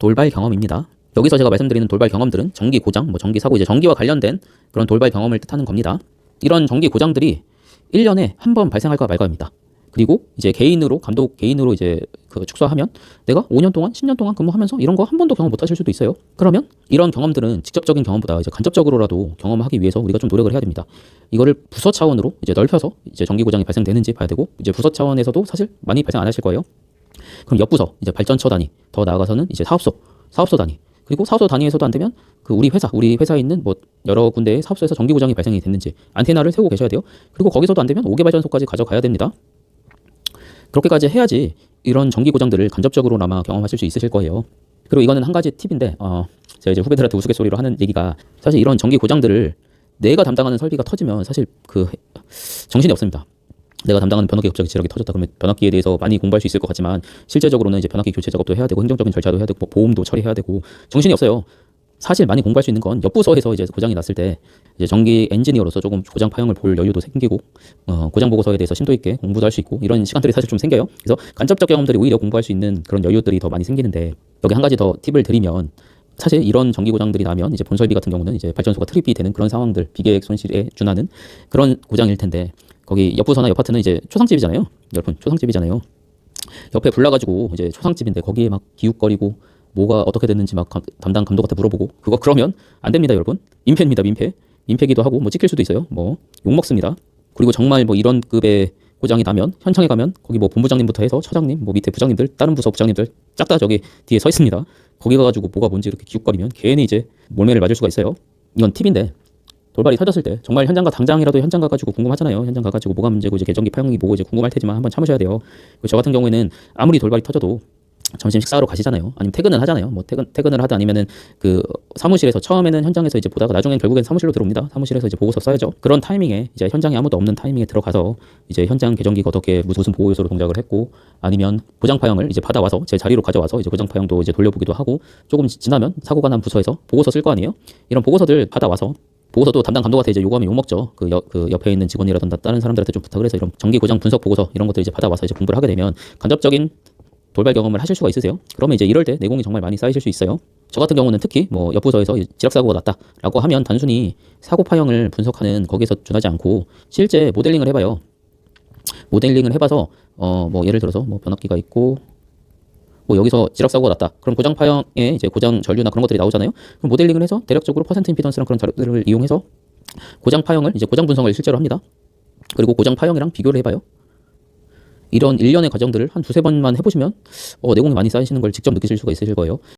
돌발 경험입니다. 여기서 제가 말씀드리는 돌발 경험들은 전기 고장, 전기 사고, 이제 전기와 관련된 그런 돌발 경험을 뜻하는 겁니다. 이런 전기 고장들이 1년에 한 번 발생할까 말까입니다. 그리고 이제 감독 개인으로 이제 축소하면 내가 5년 동안, 10년 동안 근무하면서 이런 거 한 번도 경험 못 하실 수도 있어요. 그러면 이런 경험들은 직접적인 경험보다 이제 간접적으로라도 경험하기 위해서 우리가 좀 노력을 해야 됩니다. 이거를 부서 차원으로 이제 넓혀서 이제 전기 고장이 발생되는지 봐야 되고, 이제 부서 차원에서도 사실 많이 발생 안 하실 거예요. 그럼 옆부서, 이제 발전처 단위, 더 나아가서는 이제 사업소 단위, 그리고 사업소 단위에서도 안 되면 우리 회사에 있는 여러 군데의 사업소에서 전기 고장이 발생이 됐는지 안테나를 세우고 계셔야 돼요. 그리고 거기서도 안 되면 5개 발전소까지 가져가야 됩니다. 그렇게까지 해야지 이런 전기 고장들을 간접적으로나마 경험하실 수 있으실 거예요. 그리고 이거는 한 가지 팁인데, 제가 이제 후배들한테 우스갯소리로 하는 얘기가, 사실 이런 전기 고장들을 내가 담당하는 설비가 터지면 사실 정신이 없습니다. 내가 담당하는 변압기 갑자기 지락이 터졌다 그러면 변압기에 대해서 많이 공부할 수 있을 것 같지만, 실제적으로는 이제 변압기 교체 작업도 해야 되고, 행정적인 절차도 해야 되고, 보험도 처리해야 되고, 정신이 없어요. 사실 많이 공부할 수 있는 건 옆부서에서 이제 고장이 났을 때 이제 전기 엔지니어로서 조금 고장 파형을 볼 여유도 생기고, 고장 보고서에 대해서 심도 있게 공부도 할 수 있고, 이런 시간들이 사실 좀 생겨요. 그래서 간접적 경험들이 오히려 공부할 수 있는 그런 여유들이 더 많이 생기는데, 여기 한 가지 더 팁을 드리면, 사실 이런 전기 고장들이 나면 이제 본설비 같은 경우는 이제 발전소가 트립이 되는 그런 상황들, 비계획 손실에 준하는 그런 고장일 텐데, 거기 옆부서나 옆 파트는 이제 초상집이잖아요. 여러분, 초상집이잖아요. 옆에 불나가지고 이제 초상집인데 거기에 막 기웃거리고 뭐가 어떻게 됐는지 막 담당 감독한테 물어보고, 그러면 안 됩니다, 여러분. 민폐입니다, 민폐기도 하고 찍힐 수도 있어요. 욕 먹습니다. 그리고 정말 이런 급의 고장이 나면 현장에 가면 거기 본부장님부터 해서 차장님, 밑에 부장님들, 다른 부서 부장님들 쫙 다 저기 뒤에 서 있습니다. 거기 가가지고 뭐가 뭔지 이렇게 기웃거리면 괜히 이제 몰매를 맞을 수가 있어요. 이건 팁인데, 돌발이 터졌을 때 정말 당장이라도 현장 가가지고 궁금하잖아요. 현장 가가지고 뭐가 문제고 이제 개전기 파형이 뭐고 이제 궁금할 테지만 한번 참으셔야 돼요. 저 같은 경우에는 아무리 돌발이 터져도 점심 식사하러 가시잖아요. 아니면 퇴근을 하잖아요. 퇴근을 하다 아니면은 사무실에서 처음에는 현장에서 이제 보다가 나중엔 결국엔 사무실로 들어옵니다. 사무실에서 이제 보고서 써야죠. 그런 타이밍에 이제 현장에 아무도 없는 타이밍에 들어가서 이제 현장 개전기가 어떻게 무슨 보호 요소로 동작을 했고, 아니면 고장 파형을 이제 받아와서 제 자리로 가져와서 이제 고장 파형도 이제 돌려보기도 하고, 조금 지나면 사고가 난 부서에서 보고서 쓸 거 아니에요. 이런 보고서들 받아와서, 보고서도 담당 감독한테 이제 요구하면 욕먹죠. 그 옆에 있는 직원이라든가 다른 사람들한테 좀 부탁을 해서 이런 전기 고장 분석 보고서 이런 것들 이제 받아와서 이제 공부를 하게 되면 간접적인 돌발 경험을 하실 수가 있으세요. 그러면 이제 이럴 때 내공이 정말 많이 쌓이실 수 있어요. 저 같은 경우는 특히 옆부서에서 지락사고가 났다라고 하면 단순히 사고 파형을 분석하는 거기서 준하지 않고 실제 모델링을 해봐요. 모델링을 해봐서 예를 들어서 변압기가 있고 여기서 지락사고가 났다. 그럼 고장 파형에 이제 고장 전류나 그런 것들이 나오잖아요. 그럼 모델링을 해서 대략적으로 퍼센트 임피던스랑 그런 자료들을 이용해서 고장 파형을 이제 고장 분석을 실제로 합니다. 그리고 고장 파형이랑 비교를 해봐요. 이런 일련의 과정들을 한 두세 번만 해보시면 내공이 많이 쌓이시는 걸 직접 느끼실 수가 있으실 거예요.